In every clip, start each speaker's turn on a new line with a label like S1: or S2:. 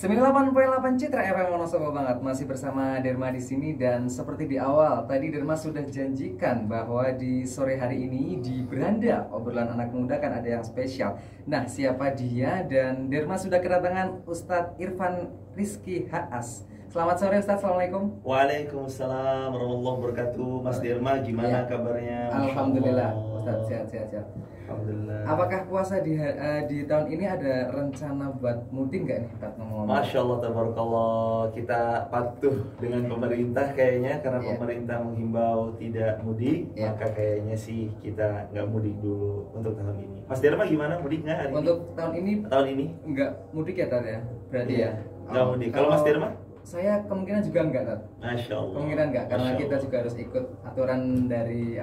S1: 98,8 Citra FM Wonosobo banget, masih bersama Derma di sini. Dan seperti di awal tadi Derma sudah janjikan bahwa di sore hari ini di beranda obrolan anak muda kan ada yang spesial. Nah, siapa dia? Dan Derma sudah kedatangan Ustadz Irfan Rizky Haas. Selamat sore Ustadz, Assalamualaikum.
S2: Waalaikumsalam warahmatullahi wabarakatuh. Mas Derma, gimana kabarnya?
S1: Alhamdulillah Ustadz, sehat-sehat.
S2: Alhamdulillah.
S1: Apakah puasa di tahun ini ada rencana buat mudik nggak nih Ustadz, ngomong-ngomong?
S2: Masya Allah, tabarakallah. Kita patuh dengan pemerintah kayaknya, karena pemerintah menghimbau tidak mudik, maka kayaknya sih kita nggak mudik dulu untuk tahun ini. Mas Derma gimana, mudik nggak hari ini?
S1: Untuk tahun ini?
S2: Tahun ini?
S1: Nggak mudik ya Tad ya? Berarti ya?
S2: Nggak mudik. Kalau Mas Derma?
S1: Saya kemungkinan juga enggak, Tad.
S2: Masya Allah.
S1: Kemungkinan enggak, karena kita juga harus ikut aturan dari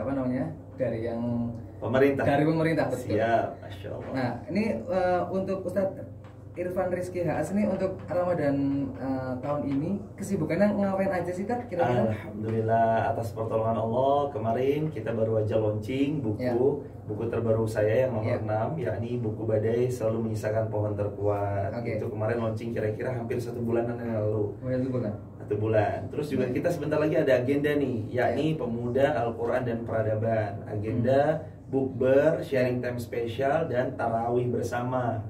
S1: dari yang
S2: pemerintah.
S1: Dari pemerintah, betul.
S2: Siap, Masya Allah.
S1: Nah, ini untuk Ustadz Irfan Rizky Haas ini untuk Ramadan tahun ini kesibukannya ngapain aja sih, Tad? Kira-kira?
S2: Alhamdulillah atas pertolongan Allah, kemarin kita baru aja launching buku terbaru saya yang nomor 6, yakni buku Badai Selalu Menyisakan Pohon Terkuat. Itu kemarin launching kira-kira hampir 1 bulanan yang lalu.
S1: 1 bulan.
S2: 1 bulan. Terus juga kita sebentar lagi ada agenda nih, yakni Pemuda Al-Quran dan Peradaban. Agenda bukber, sharing time spesial, dan tarawih bersama.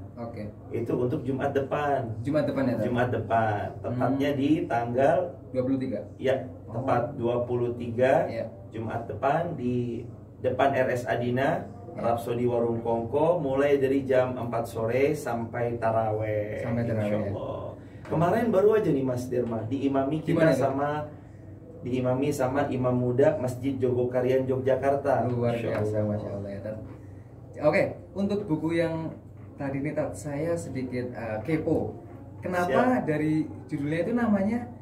S2: Itu untuk Jumat depan.
S1: Jumat depan ya?
S2: Jumat depan. Tepatnya di tanggal
S1: 23.
S2: Ya, tepat 23 Jumat depan di depan RS Adina, Rapsodi Warung Kongko, mulai dari jam 4 sore sampai taraweh. Insyaallah. Kemarin baru aja nih Mas Derma diimami kita diimami sama imam muda Masjid Jogokarian Yogyakarta.
S1: Luar biasa, Masya Allah ya, Tad. Untuk buku yang tadi nih, Tad, saya sedikit kepo. Kenapa dari judulnya itu namanya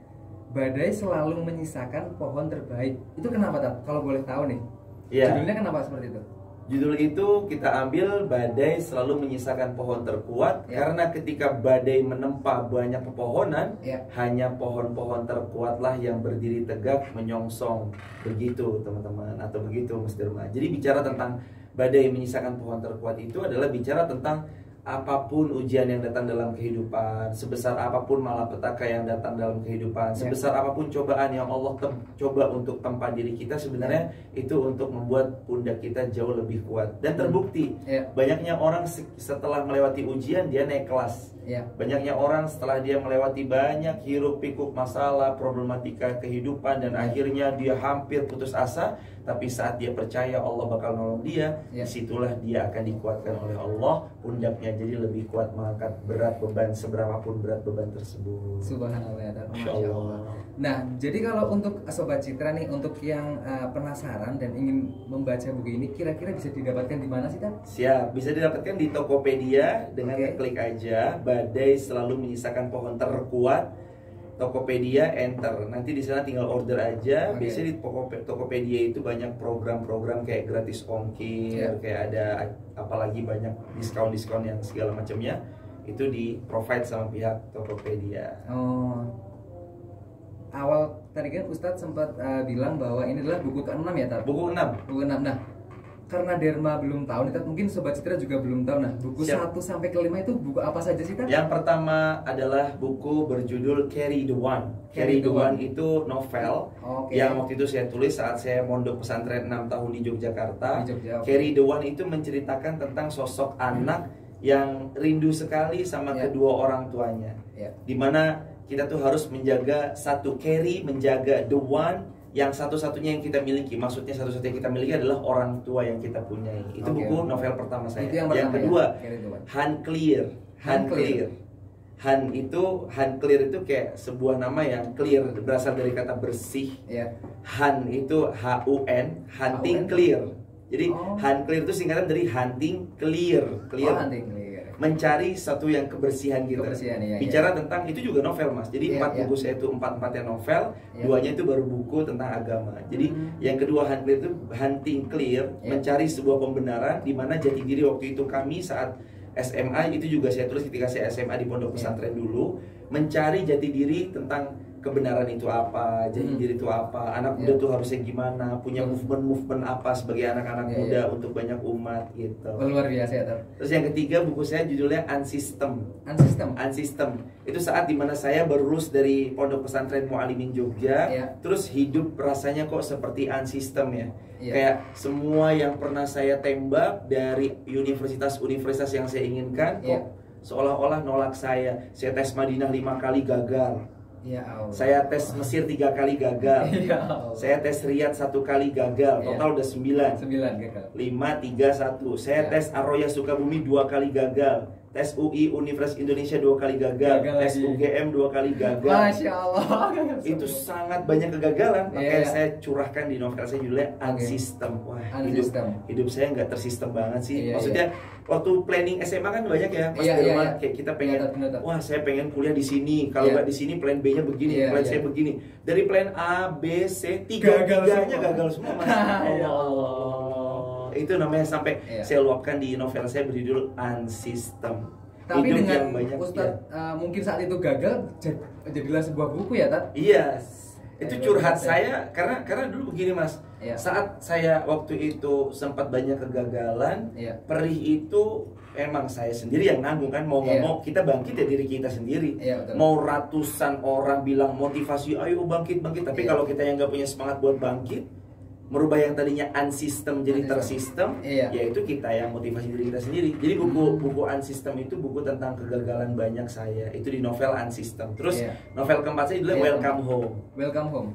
S1: Badai Selalu Menyisakan Pohon Terbaik? Itu kenapa, Tad? Kalau boleh tahu nih. Judulnya kenapa seperti itu?
S2: Judul itu kita ambil Badai Selalu Menyisakan Pohon Terkuat karena ketika badai menempa banyak pepohonan, hanya pohon-pohon terkuatlah yang berdiri tegak menyongsong. Begitu teman-teman, atau begitu Mas Derma. Jadi bicara tentang badai menyisakan pohon terkuat itu adalah bicara tentang apapun ujian yang datang dalam kehidupan, sebesar apapun malapetaka yang datang dalam kehidupan, sebesar apapun cobaan yang Allah coba untuk tempa diri kita, sebenarnya itu untuk membuat pundak kita jauh lebih kuat. Dan terbukti banyaknya orang setelah melewati ujian dia naik kelas. Banyaknya orang setelah dia melewati banyak hiruk pikuk masalah, problematika kehidupan, dan akhirnya dia hampir putus asa, tapi saat dia percaya Allah bakal nolong dia, disitulah dia akan dikuatkan oleh Allah, pundaknya jadi lebih kuat mengangkat berat beban, seberapapun berat beban tersebut.
S1: Subhanallah ya, Masya Allah. Nah, jadi kalau untuk Sobat Citra nih, untuk yang penasaran dan ingin membaca buku ini, kira-kira bisa didapatkan di mana sih, Tad?
S2: Siap, bisa didapatkan di Tokopedia dengan klik aja Badai Selalu Menyisakan Pohon Terkuat. Tokopedia, enter. Nanti di sana tinggal order aja. Biasanya di Tokopedia itu banyak program-program kayak gratis ongkir, kayak ada apalagi banyak diskon-diskon yang segala macamnya. Itu di provide sama pihak Tokopedia.
S1: Awal tadi kan Ustadz sempat bilang bahwa ini adalah buku ke-6 ya, Tad?
S2: Buku 6.
S1: Buku 6. Nah, karena Derma belum tahu nih, Tad, mungkin Sobat Citra juga belum tahu. Nah, buku 1 sampai ke 5 itu buku apa saja sih, Tad?
S2: Yang pertama adalah buku berjudul Carry the One. Carry the One itu novel yang waktu itu saya tulis saat saya mondok pesantren 6 tahun di Yogyakarta. Carry the One itu menceritakan tentang sosok anak yang rindu sekali sama kedua orang tuanya. Dimana kita tuh harus menjaga menjaga the one yang satu-satunya yang kita miliki. Maksudnya satu-satunya yang kita miliki adalah orang tua yang kita punyai. Itu buku novel pertama saya. Yang kedua, Han Clear. Han Clear itu kayak sebuah nama yang clear, berasal dari kata bersih. Han itu H-U-N, hunting clear. Jadi Han Clear itu singkatan dari hunting clear. Mencari satu yang kebersihan gitu. Bicara tentang itu juga novel, Mas. Jadi 4 buku saya itu 4-4-nya novel, 2-nya itu baru buku tentang agama. Jadi yang kedua Han Clear itu hunting clear, mencari sebuah pembenaran, di mana jati diri waktu itu kami saat SMA, itu juga saya tulis ketika saya SMA di pondok pesantren dulu, mencari jati diri tentang kebenaran itu apa, jati diri itu apa, anak muda tuh harusnya gimana, punya movement apa sebagai anak-anak muda untuk banyak umat gitu.
S1: Luar biasa ya.
S2: Terus yang ketiga buku saya judulnya Unsystem. Itu saat dimana saya baru lulus dari Pondok Pesantren Mualimin Jogja, terus hidup rasanya kok seperti unsystem ya. Kayak semua yang pernah saya tembak dari universitas-universitas yang saya inginkan kok seolah-olah nolak saya. Saya tes Madinah 5 kali gagal.
S1: Ya Allah.
S2: Saya tes Mesir 3 kali gagal.
S1: Ya Allah.
S2: Saya tes Riyadh 1 kali gagal. Total udah 9
S1: gagal.
S2: 5, 3, 1. Saya tes Ar-Royah Sukabumi 2 kali gagal. Tes UI Universitas Indonesia 2 kali gagal. Tes UGM 2 kali gagal.
S1: Masya Allah.
S2: Itu sangat banyak kegagalan. Makanya saya curahkan di novel saya judulnya Unsystem. Wah, hidup saya nggak tersistem banget sih. Maksudnya waktu planning SMA kan banyak ya, Mas Derma. Kayak kita pengen, wah saya pengen kuliah di sini. Kalau nggak di sini plan B-nya begini, plan C begini. Dari plan A, B, C, tiga-tiganya gagal semua, Mas. Ya Allah. Itu namanya sampai saya luapkan di novel saya berjudul Unsystem.
S1: Tapi hidup dengan banyak, Ustadz mungkin saat itu gagal jadilah sebuah buku ya, Tat?
S2: Iya. Itu curhat saya karena dulu begini, Mas. Saat saya waktu itu sempat banyak kegagalan, perih itu emang saya sendiri yang nanggung kan, mau nggak mau kita bangkit ya diri kita sendiri. Mau ratusan orang bilang motivasi, ayo bangkit, tapi kalau kita yang nggak punya semangat buat bangkit, merubah yang tadinya unsystem jadi tersistem, yaitu kita yang motivasi diri kita sendiri. Jadi buku Unsystem itu buku tentang kegagalan banyak saya. Itu di novel Unsystem. Terus novel keempat saya adalah Welcome Home.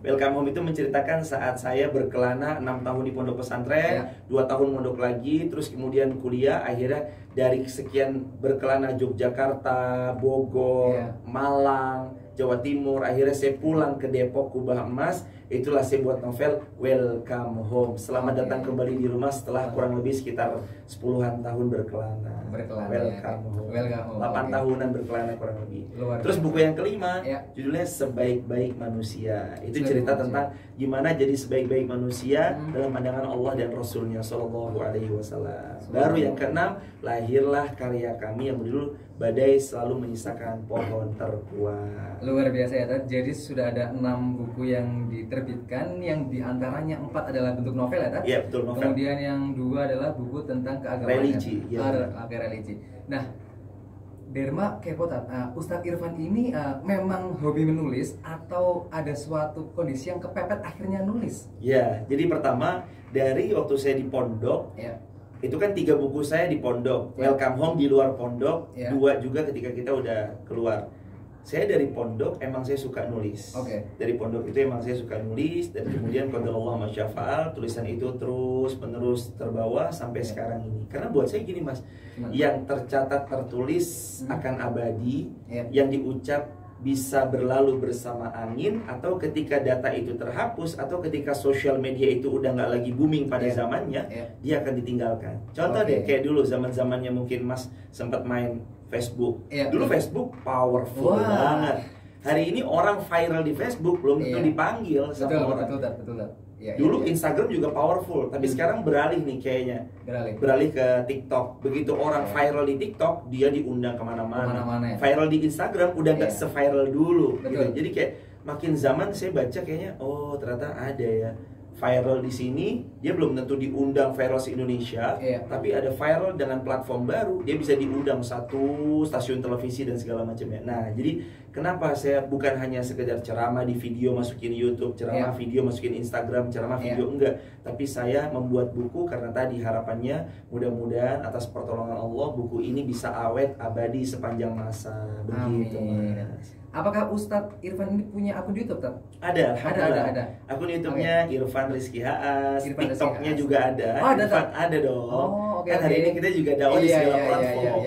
S2: Welcome Home itu menceritakan saat saya berkelana 6 tahun di pondok pesantren, 2 tahun mondok lagi, terus kemudian kuliah. Akhirnya dari sekian berkelana Yogyakarta, Bogor, Malang, Jawa Timur, akhirnya saya pulang ke Depok, Kubah Emas. Itulah saya buat novel Welcome Home. Selamat datang kembali di rumah setelah kurang lebih sekitar 10-an tahun berkelana. Welcome Home. 8 tahunan berkelana kurang lebih. Terus buku yang kelima judulnya Sebaik-baik Manusia. Itu cerita tentang gimana jadi sebaik-baik manusia dalam pandangan Allah dan Rasulnya Shallallahu Alaihi Wasallam. Baru yang keenam, lahirlah karya kami yang berjudul Badai Selalu Menyisakan Pohon Terkuat.
S1: Luar biasa ya, Tat. Jadi sudah ada 6 buku yang diterbitkan, yang diantaranya 4 adalah bentuk novel ya, Tat?
S2: Iya, betul, novel.
S1: Kemudian yang 2 adalah buku tentang keagamaan.
S2: Religi.
S1: Religi. Nah, Derma kepo, Tat. Ustadz Irfan ini memang hobi menulis atau ada suatu kondisi yang kepepet akhirnya nulis?
S2: Ya, jadi pertama dari waktu saya di pondok, itu kan 3 buku saya di pondok, Welcome Home di luar pondok, 2 juga ketika kita udah keluar. Saya dari pondok emang saya suka nulis. Dari pondok itu emang saya suka nulis, dan kemudian qadarullah masyafa'al, tulisan itu terus menerus terbawa sampai sekarang ini. Karena buat saya gini, Mas, yang tercatat tertulis akan abadi, yang diucap bisa berlalu bersama angin, atau ketika data itu terhapus, atau ketika sosial media itu udah nggak lagi booming pada zamannya, dia akan ditinggalkan. Contoh deh, kayak dulu zaman-zamannya mungkin Mas sempat main Facebook. Dulu Facebook powerful banget. Hari ini orang viral di Facebook belum tentu dipanggil sama orang.
S1: Betul.
S2: Dulu Instagram juga powerful, tapi sekarang beralih nih kayaknya. Beralih ke TikTok. Begitu orang viral di TikTok, dia diundang kemana-mana. Viral di Instagram udah nggak se-viral dulu. Gitu. Jadi kayak makin zaman saya baca kayaknya, oh ternyata ada ya. Viral di sini, dia belum tentu diundang viral se-Indonesia, tapi ada viral dengan platform baru, dia bisa diundang 1 stasiun televisi dan segala macamnya. Nah, jadi kenapa saya bukan hanya sekedar ceramah di video masukin YouTube, ceramah video masukin Instagram, ceramah video enggak, tapi saya membuat buku karena tadi harapannya mudah-mudahan atas pertolongan Allah buku ini bisa awet abadi sepanjang masa. Begitu, Mas.
S1: Apakah Ustadz Irfan ini punya akun YouTube, Tat?
S2: Ada. Akun YouTube-nya Irfan Rizky Haas, TikTok-nya juga ada.
S1: Ada,
S2: ada dong. Kan hari ini kita juga dakwah di segala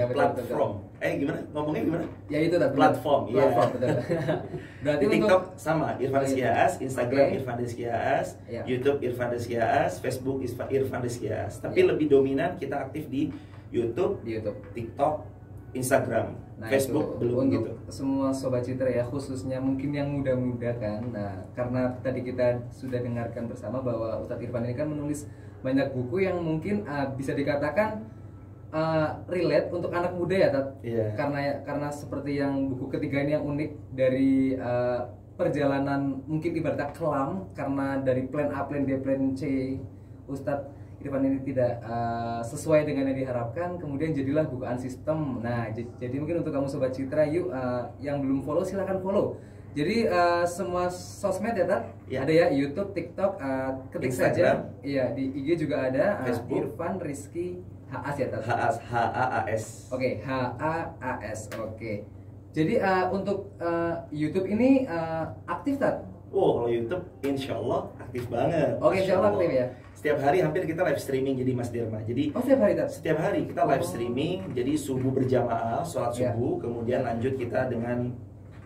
S2: platform. Gimana? Ngomongnya gimana?
S1: Ya itu, Tat.
S2: Platform,
S1: betul. Berarti
S2: TikTok sama Irfan Rizky Haas, Instagram Irfan Rizky Haas, YouTube Irfan Rizky Haas, Facebook Irfan Rizky Haas. Tapi lebih dominan kita aktif di YouTube, TikTok, Instagram. Facebook belum
S1: untuk
S2: gitu.
S1: Semua Sobat Citra ya, khususnya mungkin yang muda-muda kan. Nah, karena tadi kita sudah dengarkan bersama bahwa Ustadz Irfan ini kan menulis banyak buku yang mungkin bisa dikatakan relate untuk anak muda ya, Tat. Karena seperti yang buku ketiga ini yang unik dari perjalanan mungkin ibaratnya kelam karena dari plan A, plan B, plan C Ustadz Irfan ini tidak sesuai dengan yang diharapkan, kemudian jadilah bukaan sistem. Nah, jadi mungkin untuk kamu Sobat Citra, yuk yang belum follow silahkan follow. Jadi semua sosmed ya, Tat? Ya. Ada ya, YouTube, TikTok, ketik Instagram. Saja. Iya, di IG juga ada. Facebook. Irfan Rizky HAS ya, Tat?
S2: HAAS.
S1: Oke, HAAS. Oke. Jadi untuk YouTube ini aktif, Tat?
S2: Oh, kalau YouTube insya Allah aktif banget.
S1: Oke, insya Allah aktif ya.
S2: Setiap hari hampir kita live streaming jadi Mas Derma. Jadi
S1: setiap hari, Tat?
S2: Setiap hari kita live streaming. Jadi subuh berjamaah, sholat subuh, kemudian lanjut kita dengan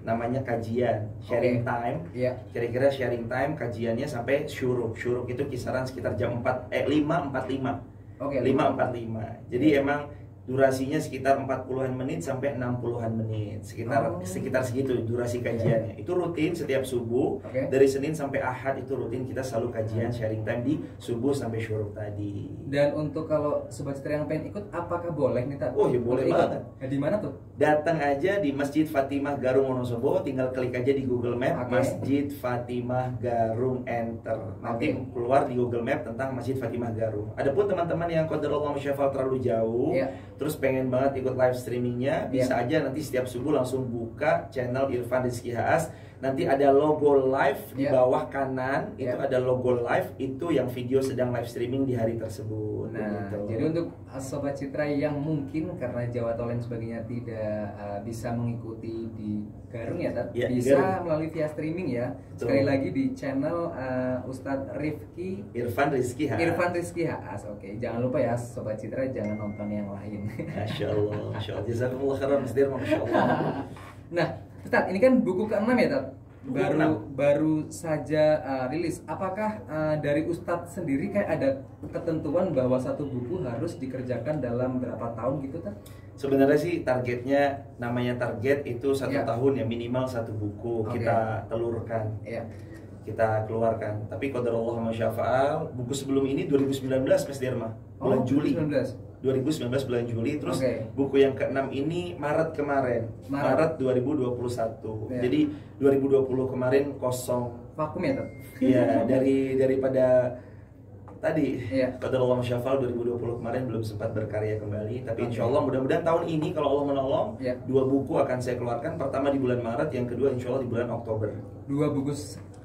S2: namanya kajian, sharing time. Kira-kira sharing time kajiannya sampai syuruk. Syuruk itu kisaran sekitar jam 5.45. 5.45. Jadi emang durasinya sekitar 40-an menit sampai 60-an menit. Sekitar segitu durasi kajiannya. Itu rutin setiap subuh. Dari Senin sampai Ahad itu rutin kita selalu kajian sharing time di subuh sampai syuruk tadi.
S1: Dan untuk kalau Sobat Citra yang pengen ikut, apakah boleh nih, Tat?
S2: Oh ya boleh banget.
S1: Di mana tuh?
S2: Datang aja di Masjid Fatimah Garung Wonosobo, tinggal klik aja di Google Map Masjid Fatimah Garung, enter. Nanti keluar di Google Map tentang Masjid Fatimah Garung. Adapun teman-teman yang qadarullah masyafal terlalu jauh, terus pengen banget ikut live streamingnya, bisa aja nanti setiap subuh langsung buka channel Irfan Rizky HAS. Nanti ada logo live di bawah kanan, itu ada logo live, itu yang video sedang live streaming di hari tersebut.
S1: Nah, jadi untuk Sobat Citra yang mungkin karena Jawa Tol dan sebagainya tidak bisa mengikuti di Garung ya, Tat? Bisa Garung melalui via streaming ya. Sekali lagi di channel Ustadz
S2: Irfan Rizky HAS.
S1: Irfan Rizky HAS. Oke, jangan lupa ya Sobat Citra, jangan nonton yang lain.
S2: Masya Allah, Masya Allah. Jazakumullah khairan, Mas Dirma, Masya Allah.
S1: Nah, Ustadz, ini kan buku ke-6 ya, Tat? Baru saja rilis. Apakah dari Ustadz sendiri kayak ada ketentuan bahwa satu buku harus dikerjakan dalam berapa tahun gitu, Tat?
S2: Sebenarnya sih targetnya, namanya target itu 1 tahun ya, minimal 1 buku kita telurkan, kita keluarkan. Tapi qadarullah masyafa'al, buku sebelum ini 2019 Mas Derma, bulan Juli 2019 bulan Juli. Terus buku yang ke-6 ini Maret kemarin, Maret 2021. Jadi 2020 kemarin kosong,
S1: vakum ya, Tat?
S2: Iya, daripada tadi qadarullah masyafa'al 2020 kemarin belum sempat berkarya kembali. Tapi insya Allah mudah-mudahan tahun ini kalau Allah menolong, 2 buku akan saya keluarkan. Pertama di bulan Maret, yang kedua insya Allah di bulan Oktober.
S1: 2 buku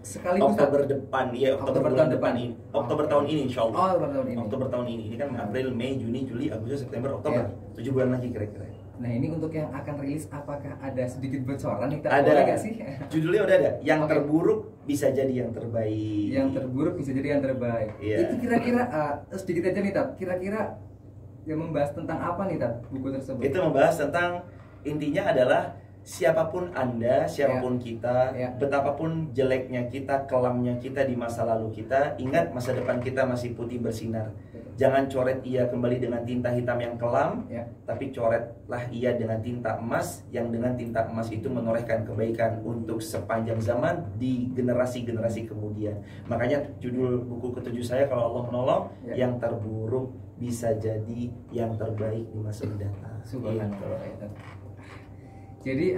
S1: sekaligus,
S2: Oktober depan, Oktober tahun depan ini. Oktober tahun ini insya Allah. Oktober tahun ini. Ini kan April, Mei, Juni, Juli, Agustus, September, Oktober. 7 bulan lagi kira-kira.
S1: Nah, ini untuk yang akan rilis, apakah ada sedikit bocoran nih?
S2: Ada nggak sih? Judulnya udah ada. Yang terburuk bisa jadi yang terbaik.
S1: Yang terburuk bisa jadi yang terbaik. Itu kira-kira sedikit aja nih, Tat. Kira-kira yang membahas tentang apa nih, Tat, buku tersebut?
S2: Itu membahas tentang, intinya adalah siapapun Anda, siapapun kita, betapapun jeleknya kita, kelamnya kita di masa lalu kita, ingat masa depan kita masih putih bersinar. Jangan coret ia kembali dengan tinta hitam yang kelam, tapi coretlah ia dengan tinta emas, yang dengan tinta emas itu menorehkan kebaikan untuk sepanjang zaman di generasi-generasi kemudian. Makanya judul buku ke-7 saya, kalau Allah menolong, yang terburuk bisa jadi yang terbaik di masa mendatang.
S1: Subhanallah. Jadi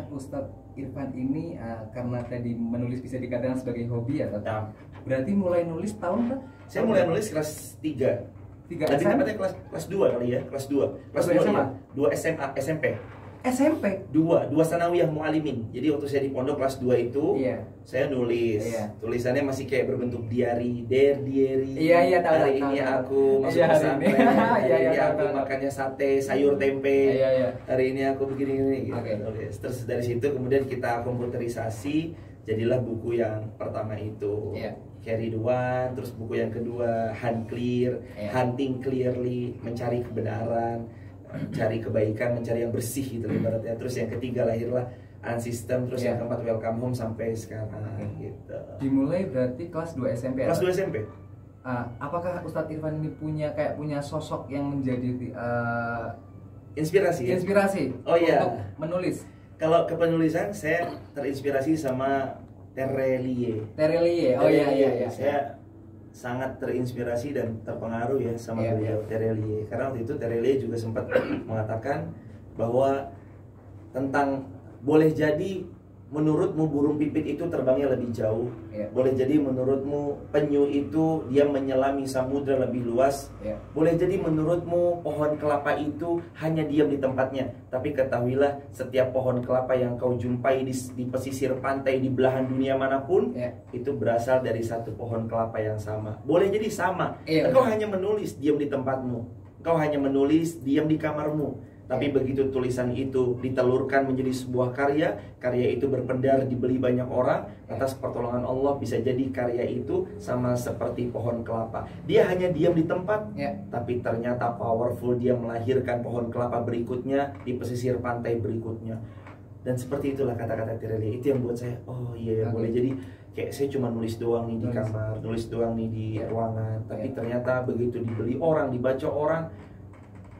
S1: Ustadz Irfan ini karena tadi menulis bisa dikatakan sebagai hobi ya, Tat? Berarti mulai nulis tahun, Tat?
S2: Saya mulai nulis kelas 3. Tadi tempatnya kelas 2 kali ya, kelas 2. Kelas 2 SMA? 2 SMA, SMP 2 sanawiyah mu'alimin. Jadi waktu saya di pondok kelas 2 itu saya nulis. Tulisannya masih kayak berbentuk diary. Hari ini aku masuk pesantren. Hari ini aku makannya sate, sayur tempe. Hari ini aku begini gitu. Terus dari situ kemudian kita komputerisasi, jadilah buku yang pertama itu Carry the One. Terus buku yang kedua Hunting Clearly, mencari kebenaran, mencari kebaikan, mencari yang bersih gitu ibaratnya. Terus yang ketiga lahirlah Unsystem, terus yang keempat Welcome Home sampai sekarang gitu.
S1: Dimulai berarti kelas 2 SMP.
S2: Kelas 2 SMP.
S1: Apakah Ustadz Irfan ini punya sosok yang menjadi
S2: inspirasi?
S1: Untuk menulis?
S2: Kalau kepenulisan saya terinspirasi sama Terelie. Saya sangat terinspirasi dan terpengaruh ya sama beliau, Terelie. Karena waktu itu Terelie juga sempat mengatakan bahwa tentang boleh jadi menurutmu burung pipit itu terbangnya lebih jauh. Boleh jadi menurutmu penyu itu dia menyelami samudra lebih luas. Boleh jadi menurutmu pohon kelapa itu hanya diam di tempatnya. Tapi ketahuilah, setiap pohon kelapa yang kau jumpai di pesisir pantai di belahan dunia manapun, itu berasal dari satu pohon kelapa yang sama. Boleh jadi sama. Engkau hanya menulis diam di tempatmu, engkau hanya menulis diam di kamarmu. Tapi begitu tulisan itu ditelurkan menjadi sebuah karya, karya itu berpendar, dibeli banyak orang, atas pertolongan Allah bisa jadi karya itu sama seperti pohon kelapa. Dia hanya diam di tempat, tapi ternyata powerful, dia melahirkan pohon kelapa berikutnya di pesisir pantai berikutnya. Dan seperti itulah kata-kata Tirelli. Itu yang buat saya, oh iya ya, boleh jadi kayak saya cuma nulis doang nih di kamar, nulis doang nih di ruangan. Tapi ternyata begitu dibeli orang, dibaca orang,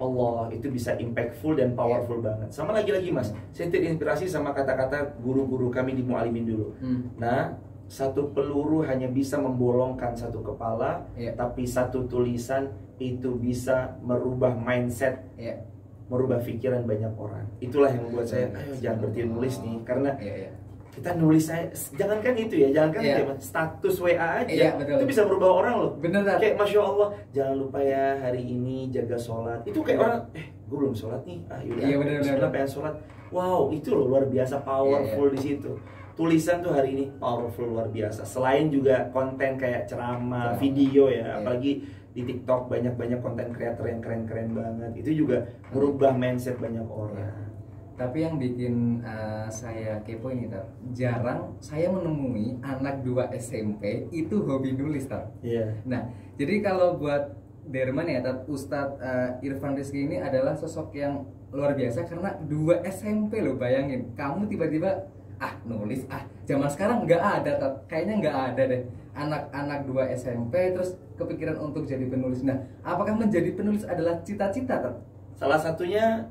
S2: Allah, itu bisa impactful dan powerful banget. Sama lagi-lagi mas, saya terinspirasi sama kata-kata guru-guru kami di Mu'alimin dulu. Nah, satu peluru hanya bisa membolongkan satu kepala, tapi satu tulisan itu bisa merubah mindset, merubah pikiran banyak orang. Itulah yang membuat saya, ayo jangan berhenti nulis nih, karena kita nulis saya, jangankan itu ya, jangankan status WA aja, itu bisa merubah orang loh. Kayak Masya Allah, jangan lupa ya hari ini jaga sholat. Itu kayak orang, gue belum sholat nih, yaudah, pengen sholat. Wow, itu loh luar biasa powerful di situ. Tulisan tuh hari ini powerful luar biasa. Selain juga konten kayak ceramah, video ya, apalagi di TikTok banyak konten kreator yang keren-keren banget. Itu juga merubah mindset banyak orang.
S1: Tapi yang bikin saya kepo ini, Tar, jarang saya menemui anak 2 SMP itu hobi nulis, Tar. Nah, jadi kalau buat Derman ya, Tar, Ustadz Irfan Rizky ini adalah sosok yang luar biasa karena 2 SMP loh, bayangin. Kamu tiba-tiba, nulis, zaman sekarang nggak ada, Tar. Kayaknya nggak ada deh. Anak-anak 2 SMP terus kepikiran untuk jadi penulis. Nah, apakah menjadi penulis adalah cita-cita, Tar?
S2: Salah satunya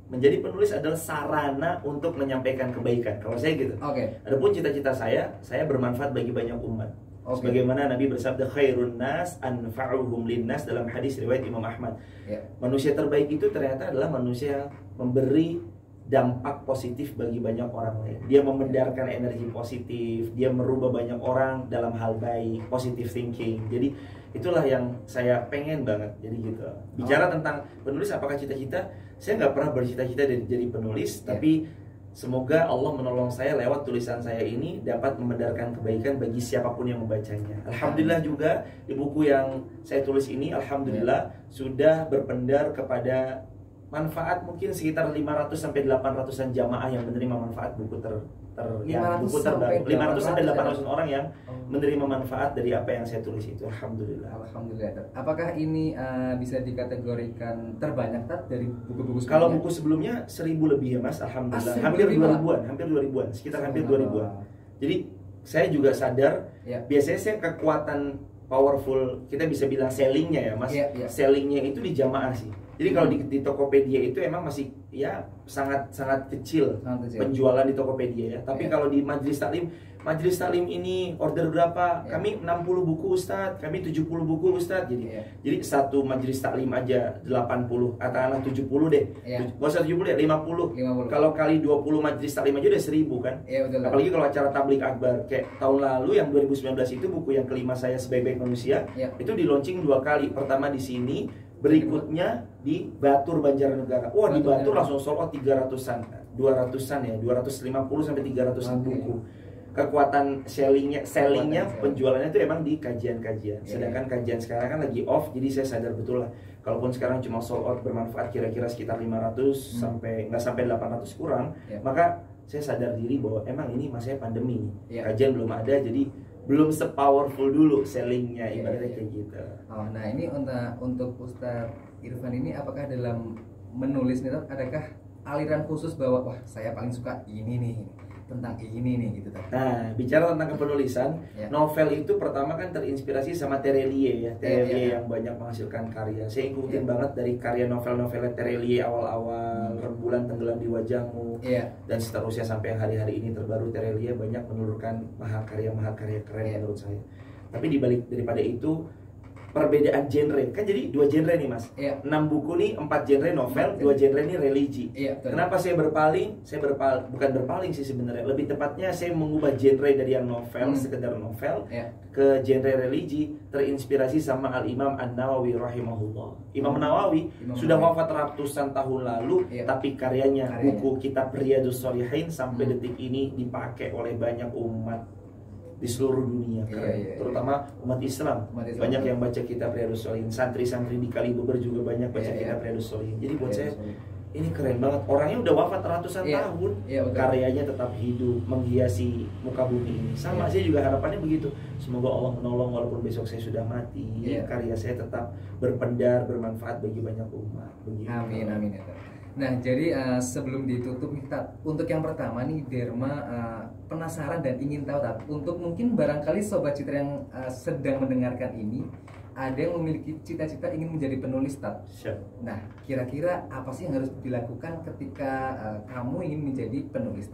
S2: menjadi penulis adalah sarana untuk menyampaikan kebaikan. Kalau saya gitu. Adapun cita-cita saya bermanfaat bagi banyak umat. Sebagaimana Nabi bersabda, khairun nas anfa'uhum linnas, dalam hadis riwayat Imam Ahmad. Manusia terbaik itu ternyata adalah manusia yang memberi dampak positif bagi banyak orang lain. Dia memendarkan energi positif, dia merubah banyak orang dalam hal baik, positive thinking. Jadi itulah yang saya pengen banget. Jadi gitu. Bicara tentang penulis, apakah cita-cita? Saya nggak pernah bercita-cita jadi penulis, tapi semoga Allah menolong saya lewat tulisan saya ini dapat memendarkan kebaikan bagi siapapun yang membacanya. Alhamdulillah juga di buku yang saya tulis ini, alhamdulillah sudah berpendar kepada manfaat mungkin sekitar 500 sampai 800-an jamaah yang menerima manfaat buku terbaru. 500 sampai 800 orang yang menerima manfaat dari apa yang saya tulis itu. Alhamdulillah.
S1: Alhamdulillah. Apakah ini bisa dikategorikan terbanyak, Tat, dari buku-buku sebelumnya?
S2: Kalau buku sebelumnya 1000 lebih ya Mas, alhamdulillah. Hampir 2000-an, sekitar hampir 2000-an. Jadi saya juga sadar, biasanya saya kekuatan powerful, kita bisa bilang sellingnya ya Mas. Sellingnya itu di jamaah sih. Jadi kalau di Tokopedia itu emang masih ya sangat kecil penjualan di Tokopedia ya. Tapi kalau di Majelis Taklim ini order berapa? Kami 60 buku Ustadz, kami 70 buku Ustadz. Jadi satu Majelis Taklim aja 80, katakanlah 70 deh. Gak usah 70 ya, 50. Kalau kali 20 Majelis Taklim aja udah 1000 kan? Apalagi kalau acara tablik akbar kayak tahun lalu yang 2019 itu buku yang kelima saya Sebaik-Baik Manusia, itu di launching 2 kali. Pertama di sini, berikutnya di Batur Banjarnegara. Wah, di Batur langsung sold out 250 sampai 300 buku. Kekuatan sellingnya penjualannya itu emang di kajian-kajian. Sedangkan kajian sekarang kan lagi off, jadi saya sadar betul lah. Kalaupun sekarang cuma sold out bermanfaat kira-kira sekitar 500 sampai nggak sampai 800 kurang, maka saya sadar diri bahwa emang ini masanya pandemi. Kajian belum ada, jadi belum sepowerful dulu sellingnya, ibaratnya kayak gitu.
S1: Nah ini untuk Ustadz Irfan ini, apakah dalam menulis nih, adakah aliran khusus bahwa wah saya paling suka ini nih, tentang ini nih gitu?
S2: Nah, bicara tentang kepenulisan, novel itu pertama kan terinspirasi sama Tirelli ya, Tirelli yang banyak menghasilkan karya. Saya ikutin banget dari karya novel-novelnya Tirelli awal-awal, Rembulan Tenggelam di Wajahmu, dan seterusnya sampai hari-hari ini terbaru Tirelli banyak menelurkan mahakarya keren menurut saya. Tapi dibalik daripada itu, perbedaan genre. Kan jadi 2 genre nih Mas. 6 buku nih, 4 genre novel, 2 genre nih religi. Kenapa saya berpaling? Bukan berpaling sih sebenarnya. Lebih tepatnya saya mengubah genre dari yang novel, sekedar novel, ke genre religi, terinspirasi sama Al-Imam An-Nawawi rahimahullah. Imam Nawawi sudah wafat ratusan tahun lalu, tapi karyanya, buku kitab Riyadhus Shalihin sampai detik ini dipakai oleh banyak umat di seluruh dunia, terutama umat Islam. Banyak yang baca kitab Riyadhus Shalihin. Santri-santri di Kalibeber juga banyak baca kitab Riyadhus Shalihin. Jadi buat saya ini keren banget. Orangnya udah wafat ratusan tahun, karyanya tetap hidup, menghiasi muka bumi ini. Sama saya juga harapannya begitu. Semoga Allah menolong walaupun besok saya sudah mati, karya saya tetap berpendar, bermanfaat bagi banyak umat. Begitu.
S1: Amin, amin ya. Nah, jadi sebelum ditutup nih, untuk yang pertama nih, Derma penasaran dan ingin tahu, untuk mungkin barangkali Sobat Citra yang sedang mendengarkan ini, ada yang memiliki cita-cita ingin menjadi penulis, Nah, kira-kira apa sih yang harus dilakukan ketika kamu ingin menjadi penulis,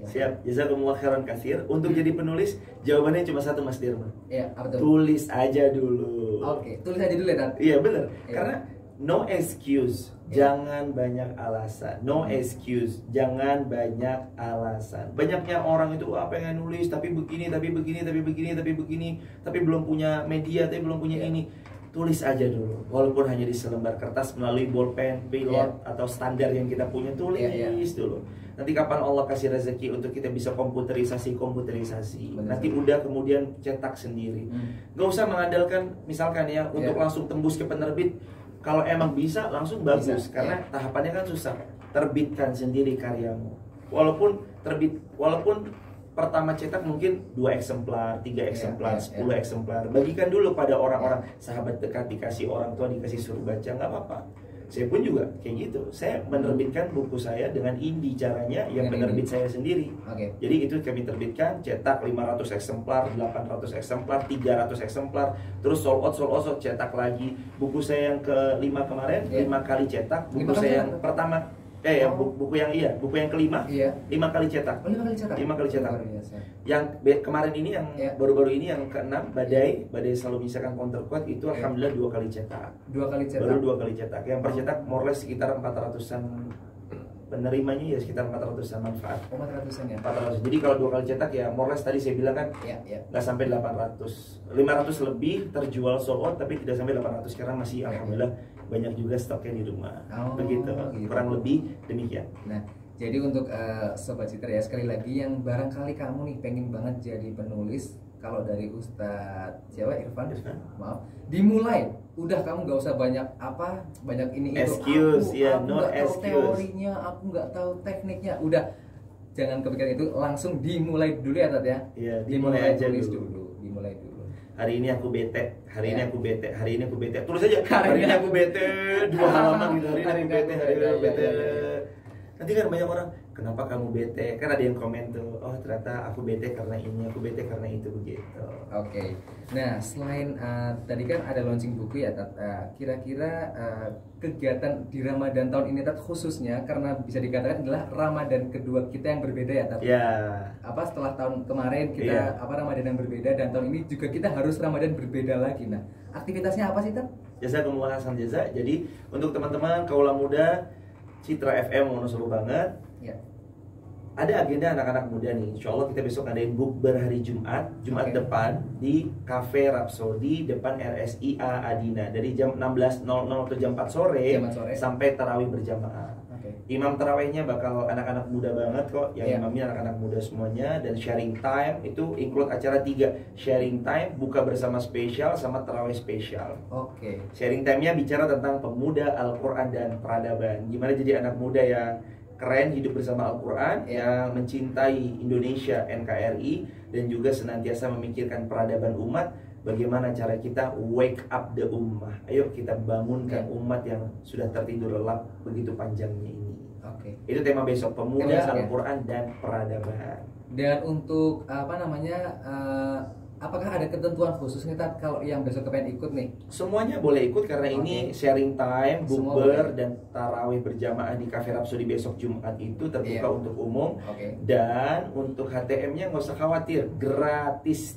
S2: Siap, jazakumullah khairan katsir. Untuk jadi penulis, jawabannya cuma satu Mas Derma.
S1: Apa tuh?
S2: Tulis aja dulu.
S1: Oke, tulis aja dulu ya,
S2: Iya, benar. Karena no excuse, jangan banyak alasan. No excuse, jangan banyak alasan. Banyaknya orang itu pengen nulis tapi begini, tapi begini, tapi begini, tapi begini, tapi belum punya media, tapi belum punya ini. Tulis aja dulu, walaupun hanya di selembar kertas melalui bolpen, pilot atau standar yang kita punya, tulis dulu. Nanti kapan Allah kasih rezeki untuk kita bisa komputerisasi. Nanti udah kemudian cetak sendiri. Gak usah mengandalkan misalkan ya untuk langsung tembus ke penerbit. Kalau emang bisa langsung bagus, karena tahapannya kan susah. Terbitkan sendiri karyamu. Walaupun pertama cetak mungkin 2 eksemplar, 3 eksemplar, 10 eksemplar. Bagikan dulu pada orang-orang, sahabat dekat, dikasih orang tua, dikasih suruh baca, nggak apa-apa. Saya pun juga kayak gitu. Saya menerbitkan buku saya dengan indie caranya, yang penerbit saya sendiri. Jadi itu kami terbitkan, cetak 500 eksemplar, 800 eksemplar, 300 eksemplar, terus sold out, cetak lagi. Buku saya yang ke-5 kemarin, 5 kali cetak. Buku saya yang pertama, buku yang kelima, 5 kali cetak. 5 kali cetak. Yang kemarin ini, yang baru-baru ini, yang ke-6, Badai selalu menyisakan counterquote, itu alhamdulillah 2 kali cetak.
S1: 2 kali cetak.
S2: Baru 2 kali cetak. Yang percetak more or less sekitar 400-an penerimanya, ya sekitar 400-an manfaat.
S1: 400-an ya.
S2: 400. Jadi kalau 2 kali cetak ya more or less tadi saya bilang kan nggak sampai 800. 500 lebih terjual sold out, tapi tidak sampai 800 karena masih alhamdulillah banyak juga stoknya di rumah. Begitu. Kurang lebih demikian.
S1: Nah, jadi untuk Sobat Citra ya, sekali lagi yang barangkali kamu nih pengen banget jadi penulis, kalau dari Ustadz Irfan, maaf, dimulai. Udah, kamu gak usah banyak ini
S2: excuse,
S1: itu. Aku nggak tahu teorinya, aku nggak tahu tekniknya. Udah, jangan kepikiran itu, langsung dimulai dulu ya, Tat ya.
S2: Iya, dimulai aja
S1: dulu. Dimulai dulu.
S2: Hari ini aku bete, hari ini aku bete. Tulis aja, hari ini aku bete 2 halaman gitu. Hari ini aku bete. Nanti kan banyak orang, kenapa kamu bete? Kan ada yang komen tuh, oh ternyata aku bete karena ini, aku bete karena itu, begitu.
S1: Oke. Nah, selain tadi kan ada launching buku ya, Tat. Kira-kira kegiatan di Ramadan tahun ini, Tat, khususnya karena bisa dikatakan adalah Ramadan kedua kita yang berbeda ya, Tat. Setelah tahun kemarin kita Ramadan yang berbeda, dan tahun ini juga kita harus Ramadan berbeda lagi. Nah, aktivitasnya apa sih, Tat?
S2: Jazakumullah hasan jaza. Jadi untuk teman-teman kaula muda Citra FM Wonosobo banget. Ada agenda anak-anak muda nih. Insya Allah kita besok ngadain bukber hari Jumat depan di Cafe Rhapsody depan RSIA Adina dari jam 16.00 atau jam 4 sore sampai tarawih berjamaah. Imam tarawihnya bakal anak-anak muda banget kok. Yang imamnya anak-anak muda semuanya. Dan sharing time itu include acara 3. Sharing time, buka bersama spesial, sama tarawih spesial. Sharing time-nya bicara tentang pemuda, Al-Quran, dan peradaban. Gimana jadi anak muda yang keren, hidup bersama Al-Quran, yang mencintai Indonesia, NKRI, dan juga senantiasa memikirkan peradaban umat. Bagaimana cara kita wake up the ummah. Ayo kita bangunkan umat yang sudah tertidur lelap begitu panjangnya ini. Itu tema besok, pemuda, Al-Quran, dan peradaban.
S1: Dan untuk apakah ada ketentuan khusus nih, Tat, kalau yang besok kepengen ikut nih?
S2: Semuanya boleh ikut karena ini sharing time, bukber, dan tarawih berjamaah di Cafe Rhapsody besok Jumat itu terbuka untuk umum. Dan untuk HTM-nya nggak usah khawatir, gratis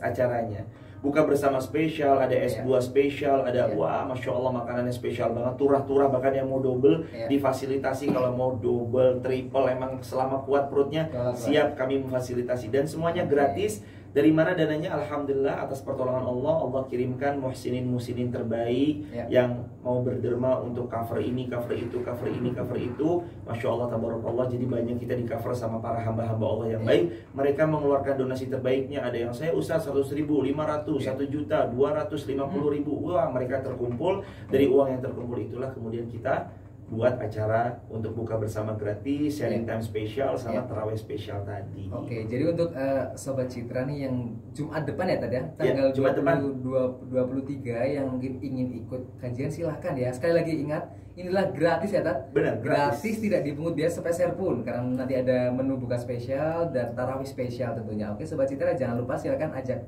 S2: acaranya. buka bersama spesial, ada es buah spesial, ada wah masya Allah makanannya spesial banget, turah-turah bahkan yang mau double difasilitasi, kalau mau double, triple, emang selama kuat perutnya siap kami memfasilitasi dan semuanya gratis. Dari mana dananya? Alhamdulillah atas pertolongan Allah, Allah kirimkan muhsinin terbaik yang mau berderma untuk cover ini, cover itu, cover ini, cover itu. Masya Allah, tabarakallah. Jadi banyak kita di cover sama para hamba-hamba Allah yang baik. Mereka mengeluarkan donasi terbaiknya. Ada yang saya Ustaz 100.000, 500, 1 juta, 250.000. Wah, mereka terkumpul. Dari uang yang terkumpul itulah kemudian kita buat acara untuk buka bersama gratis, sharing time spesial sama tarawih spesial tadi.
S1: Oke, jadi untuk Sobat Citra nih yang Jumat depan ya tadi ya, tanggal
S2: Jumat
S1: 23 yang mungkin ingin ikut kajian silahkan ya. Sekali lagi ingat, inilah gratis ya Tat.
S2: Benar,
S1: gratis, tidak dipungut biaya sepeser pun karena nanti ada menu buka spesial dan tarawih spesial tentunya. Oke, Sobat Citra jangan lupa silahkan ajak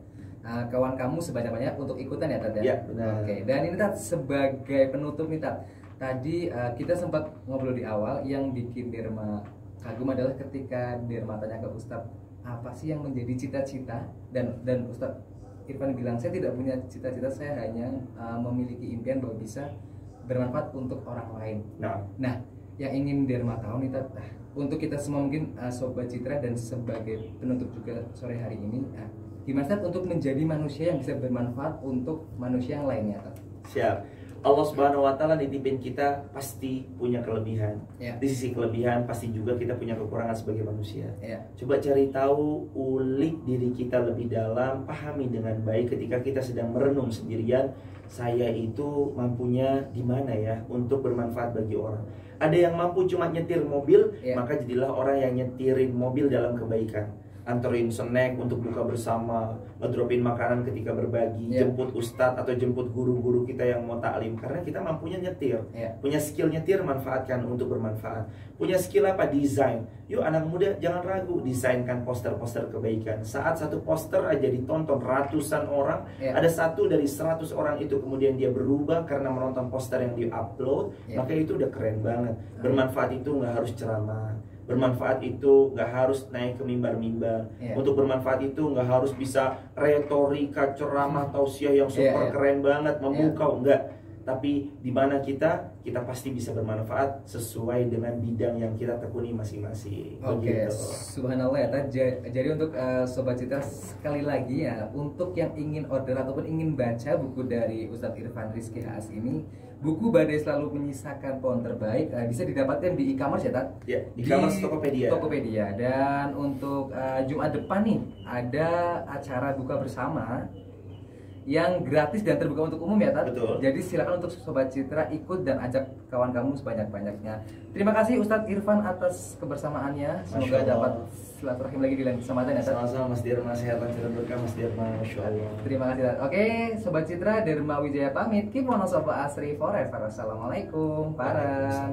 S1: kawan kamu sebanyak-banyak untuk ikutan ya Tat ya.
S2: Iya, benar.
S1: Oke, dan ini Tat sebagai penutup nih Tat. Tadi kita sempat ngobrol di awal, yang bikin Derma kagum adalah ketika Derma tanya ke Ustadz, apa sih yang menjadi cita-cita, dan Ustadz Irfan bilang, saya tidak punya cita-cita, saya hanya memiliki impian bahwa bisa bermanfaat untuk orang lain. Nah, yang ingin Derma tahu nih Tat, untuk kita semua mungkin Sobat Citra dan sebagai penutup juga sore hari ini, gimana Tat untuk menjadi manusia yang bisa bermanfaat untuk manusia yang lainnya Tat?
S2: Siap. Allah Subhanahu wa taala nitipin kita pasti punya kelebihan. Di sisi kelebihan pasti juga kita punya kekurangan sebagai manusia. Coba cari tahu, ulik diri kita lebih dalam, pahami dengan baik ketika kita sedang merenung sendirian, saya itu mampunya di mana ya untuk bermanfaat bagi orang. Ada yang mampu cuma nyetir mobil, maka jadilah orang yang nyetirin mobil dalam kebaikan. Anterin snack untuk buka bersama, ngedropin makanan ketika berbagi, jemput ustadz atau jemput guru-guru kita yang mau taklim, karena kita mampunya nyetir, punya skill nyetir, manfaatkan untuk bermanfaat. Punya skill apa? Desain. Yuk anak muda jangan ragu, desainkan poster-poster kebaikan. Saat satu poster aja ditonton ratusan orang, ada satu dari 100 orang itu kemudian dia berubah karena menonton poster yang di-upload, maka itu udah keren banget. Bermanfaat itu nggak harus ceramah. Bermanfaat itu nggak harus naik ke mimbar-mimbar. Untuk bermanfaat itu nggak harus bisa retorika, ceramah, tausiah yang super keren banget, memukau, enggak. Tapi di mana kita pasti bisa bermanfaat sesuai dengan bidang yang kita tekuni masing-masing.
S1: Oke, subhanallah ya Tat. Jadi untuk Sobat Citra sekali lagi ya, untuk yang ingin order ataupun ingin baca buku dari Ustadz Irfan Rizky Haas ini, buku Badai Selalu Menyisakan Pohon Terbaik, bisa didapatkan di e-commerce ya Tat?
S2: Ya, di e-commerce
S1: Tokopedia. Dan untuk Jumat depan nih ada acara buka bersama yang gratis dan terbuka untuk umum ya Tat.
S2: Betul.
S1: Jadi silakan untuk Sobat Citra ikut dan ajak kawan kamu sebanyak-banyaknya. Terima kasih Ustadz Irfan atas kebersamaannya. Semoga dapat silaturahim lagi di lain kesempatan ya Tat.
S2: Sama-sama Mas Derma, sehat dan berkah Mas Derma, Masya Allah.
S1: Terima kasih Tat. Oke, Sobat Citra, Derma Wijaya pamit. Keep Wonosobo Asri forever. Assalamualaikum. Parang.